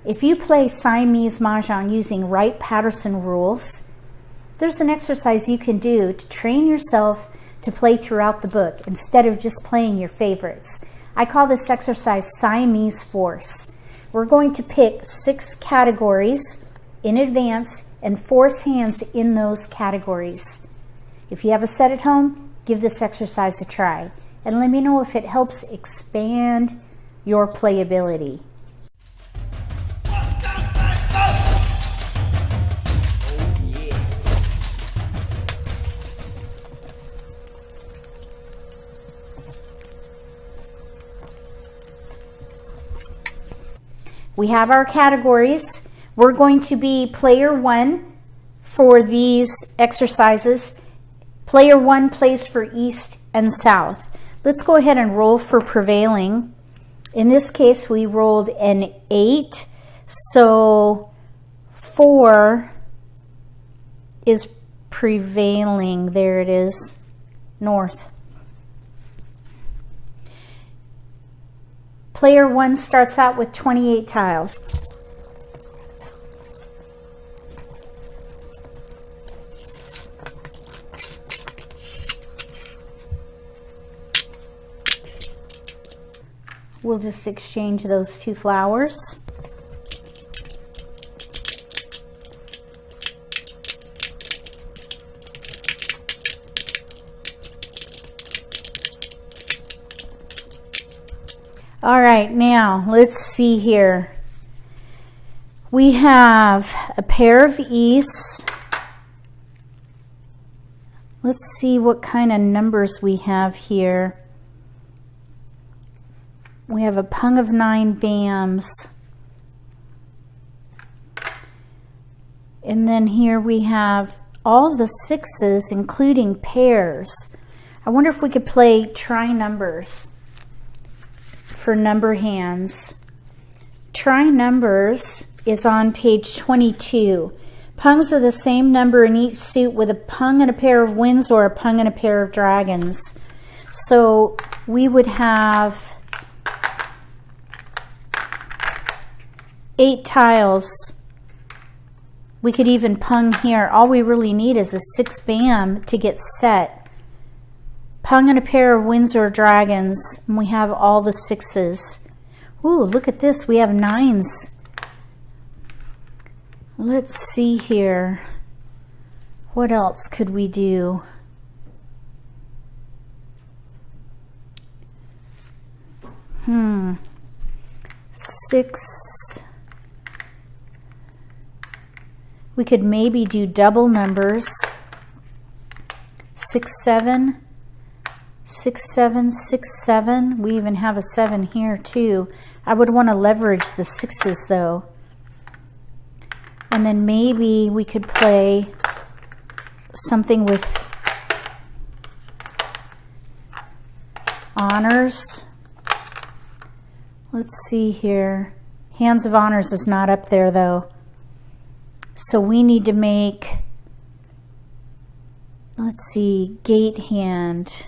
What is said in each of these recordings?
if you play Siamese Mah Jongg using Wright Patterson rules, there's an exercise you can do to train yourself to play throughout the book instead of just playing your favorites. I call this exercise Siamese Force. We're going to pick 6 categories in advance and force hands in those categories. If you have a set at home, give this exercise a try and let me know if it helps expand your playability. We have our categories. We're going to be player 1 for these exercises. Player 1 plays for east and south. Let's go ahead and roll for prevailing. In this case, we rolled an 8, so 4 is prevailing. There it is, north. Player 1 starts out with 28 tiles. We'll just exchange those 2 flowers. All right, now let's see here. We have a pair of E's. Let's see what kind of numbers we have here. We have a pung of 9 bams. And then here we have all the 6s, including pairs. I wonder if we could play try numbers for number hands. Try numbers is on page 22. Pungs are the same number in each suit with a pung and a pair of winds or a pung and a pair of dragons. So we would have 8 tiles. We could even pung here. All we really need is a 6 bam to get set. Pung and a pair of winds or dragons, and we have all the 6s. Ooh, look at this, we have 9s. Let's see here. What else could we do? Six. We could maybe do double numbers. 6, 7. 6, 7, 6, 7. We even have a 7 here too. I would want to leverage the 6s though. And then maybe we could play something with honors. Let's see here. Hands of honors is not up there though. So we need to make, let's see, gate hand.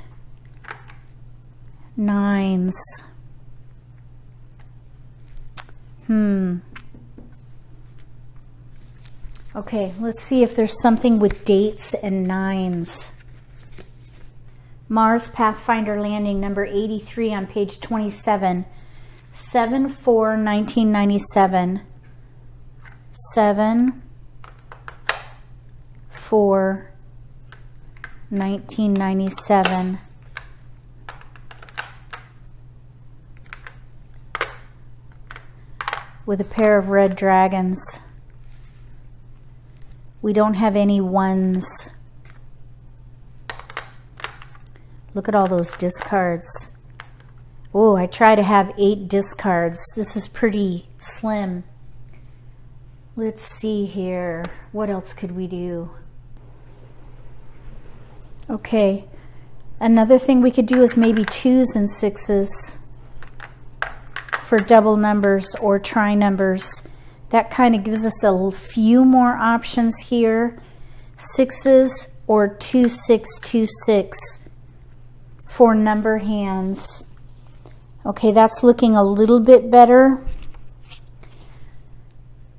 9s. Okay, let's see if there's something with dates and 9s. Mars Pathfinder Landing, number 83 on page 27. 7/4/1997. 7/4/1997. With a pair of red dragons. We don't have any 1s. Look at all those discards. Oh, I try to have 8 discards. This is pretty slim. Let's see here. What else could we do? Okay. Another thing we could do is maybe 2s and 6s for double numbers or try numbers. That kind of gives us a few more options here. 6s or 2, 6, 2, 6 for number hands. Okay, that's looking a little bit better.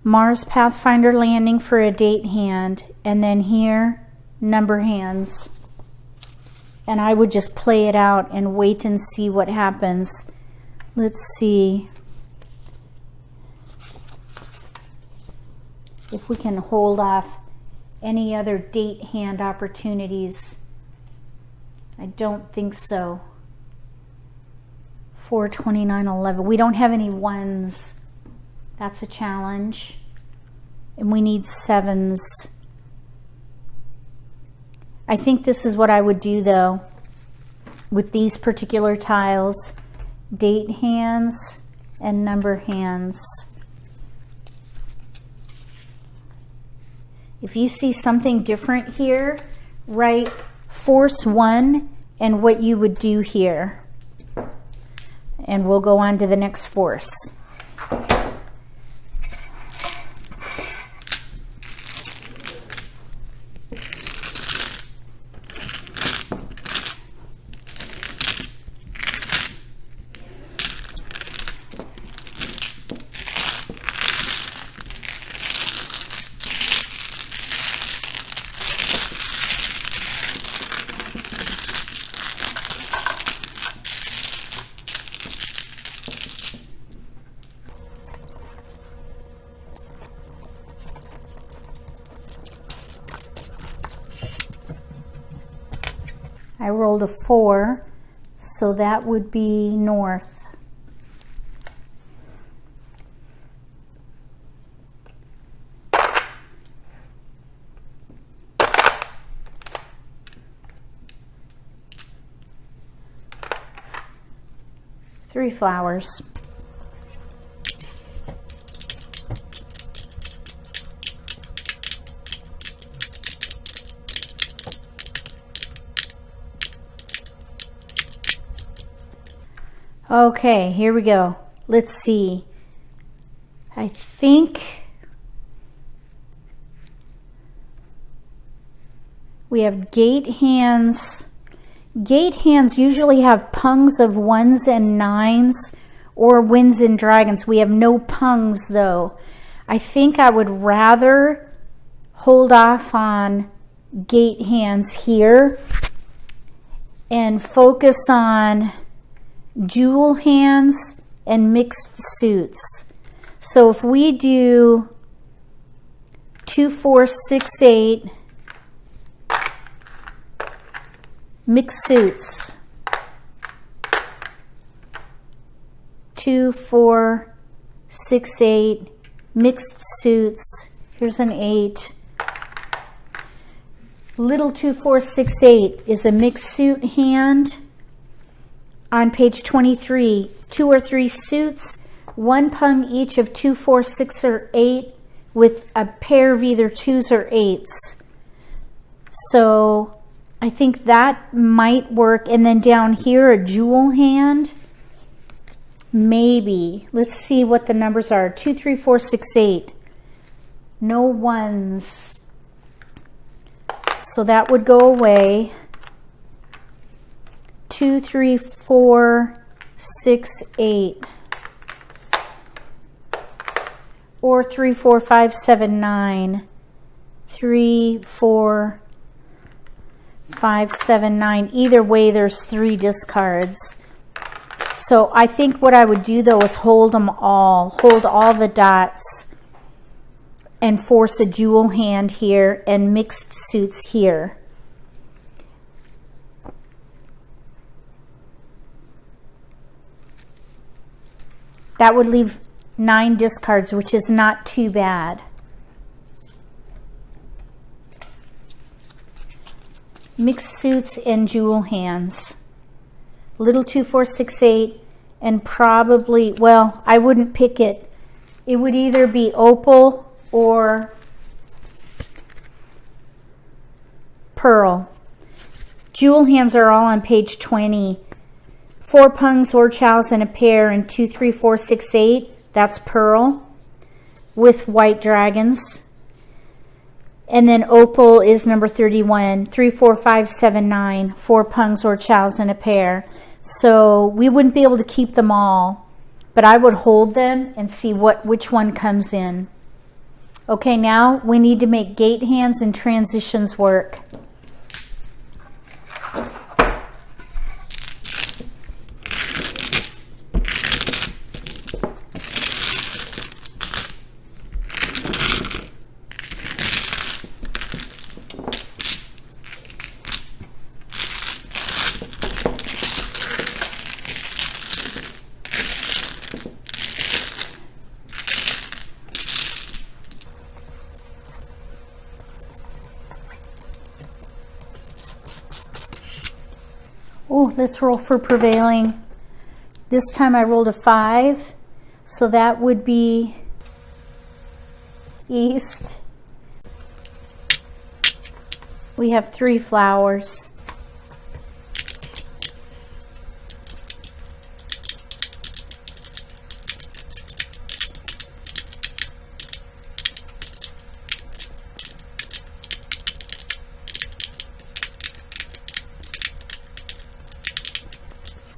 Mars Pathfinder landing for a date hand, and then here, number hands. And I would just play it out and wait and see what happens. Let's see if we can hold off any other date hand opportunities. I don't think so. 4, 29, 11. We don't have any ones. That's a challenge. And we need sevens. I think this is what I would do though with these particular tiles. Date hands and number hands. If you see something different here, write force 1 and what you would do here. And we'll go on to the next force. I rolled a 4, so that would be north. Three flowers. Okay, here we go. Let's see. I think we have gate hands. Gate hands usually have pungs of 1s and 9s or winds and dragons. We have no pungs though. I think I would rather hold off on gate hands here and focus on jewel hands and mixed suits. So if we do 2, 4, 6, 8 mixed suits, 2, 4, 6, 8 mixed suits. Here's an 8. Little 2, 4, 6, 8 is a mixed suit hand. On page 23, 2 or 3 suits, 1 pung each of 2, 4, 6, or 8 with a pair of either 2s or 8s. So I think that might work. And then down here, a jewel hand. Maybe. Let's see what the numbers are. 2, 3, 4, 6, 8. No ones. So that would go away. 2, 3, 4, 6, 8. Or 3, 4, 5, 7, 9. 3, 4, 5, 7, 9. Either way, there's 3 discards. So I think what I would do though is hold them all. Hold all the dots and force a jewel hand here and mixed suits here. That would leave 9 discards, which is not too bad. Mixed suits and jewel hands. Little 2, 4, 6, 8, and probably, well, I wouldn't pick it. It would either be opal or pearl. Jewel hands are all on page 20. 4 pungs or chows in a pair, and 2, 3, 4, 6, 8. That's pearl with white dragons. And then opal is number 31. 3, 4, 5, 7, 9. 4 pungs or chows in a pair. So we wouldn't be able to keep them all, but I would hold them and see which one comes in. Okay, now we need to make gate hands and transitions work. Oh, let's roll for prevailing. This time I rolled a 5, so that would be east. We have 3 flowers.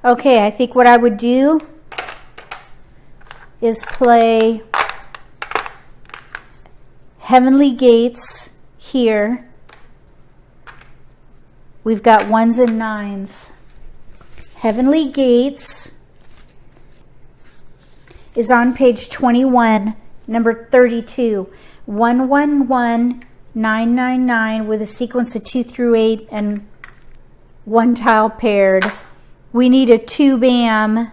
Okay, I think what I would do is play Heavenly Gates here. We've got 1s and 9s. Heavenly Gates is on page 21, number 32. 111999 with a sequence of 2 through 8 and 1 tile paired. We need a 2-bam,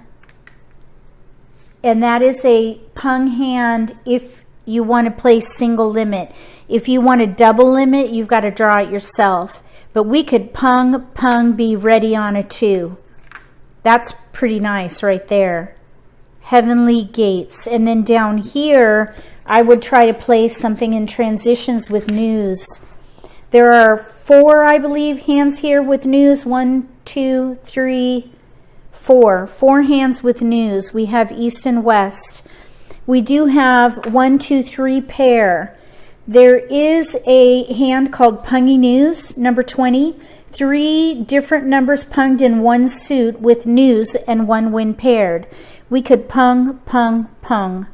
and that is a pung hand if you want to play single limit. If you want a double limit, you've got to draw it yourself. But we could pung, pung, be ready on a 2. That's pretty nice right there. Heavenly Gates. And then down here, I would try to play something in transitions with news. There are 4, I believe, hands here with news. 1, 2, 3, 4. 4 hands with news. We have east and west. We do have 1, 2, 3 pair. There is a hand called Pungy News, number 20. 3 different numbers punged in 1 suit with news and 1 when paired. We could pung, pung, pung.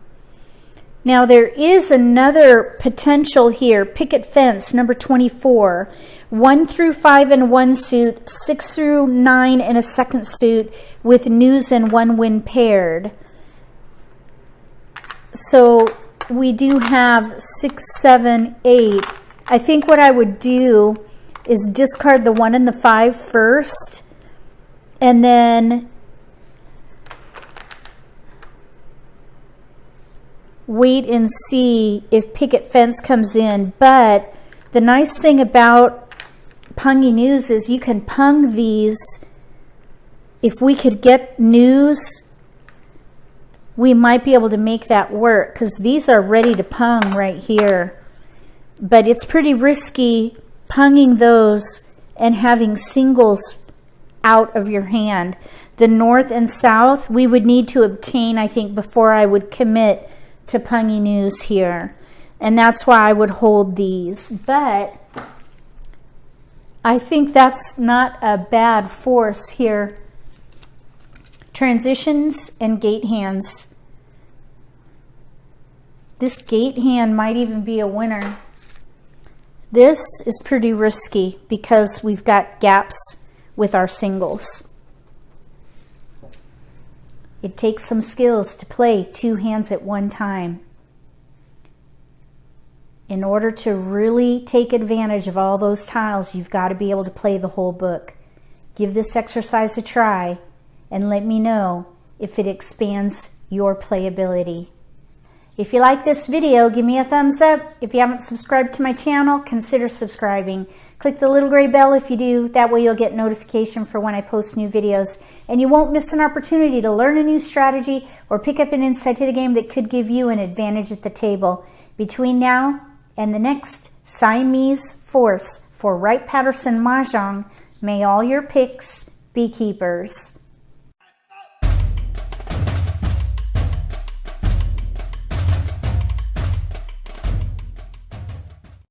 Now there is another potential here, picket fence, number 24. 1 through 5 in 1 suit, 6 through 9 in a second suit with news and 1 when paired. So we do have 6, 7, 8. I think what I would do is discard the 1 and the 5 first, and then wait and see if picket fence comes in. But the nice thing about pungy news is you can pung these. If we could get news, we might be able to make that work, because these are ready to pung right here. But it's pretty risky punging those and having singles out of your hand. The north and south we would need to obtain, I think, before I would commit to pungy news here. And that's why I would hold these. But I think that's not a bad force here. Transitions and gate hands. This gate hand might even be a winner. This is pretty risky because we've got gaps with our singles. It takes some skills to play 2 hands at one time. In order to really take advantage of all those tiles, you've got to be able to play the whole book. Give this exercise a try and let me know if it expands your playability. If you like this video, give me a thumbs up. If you haven't subscribed to my channel, consider subscribing. Click the little gray bell if you do. That way you'll get notification for when I post new videos. And you won't miss an opportunity to learn a new strategy or pick up an insight to the game that could give you an advantage at the table. Between now and the next Siamese Force for Wright Patterson Mah Jongg, may all your picks be keepers.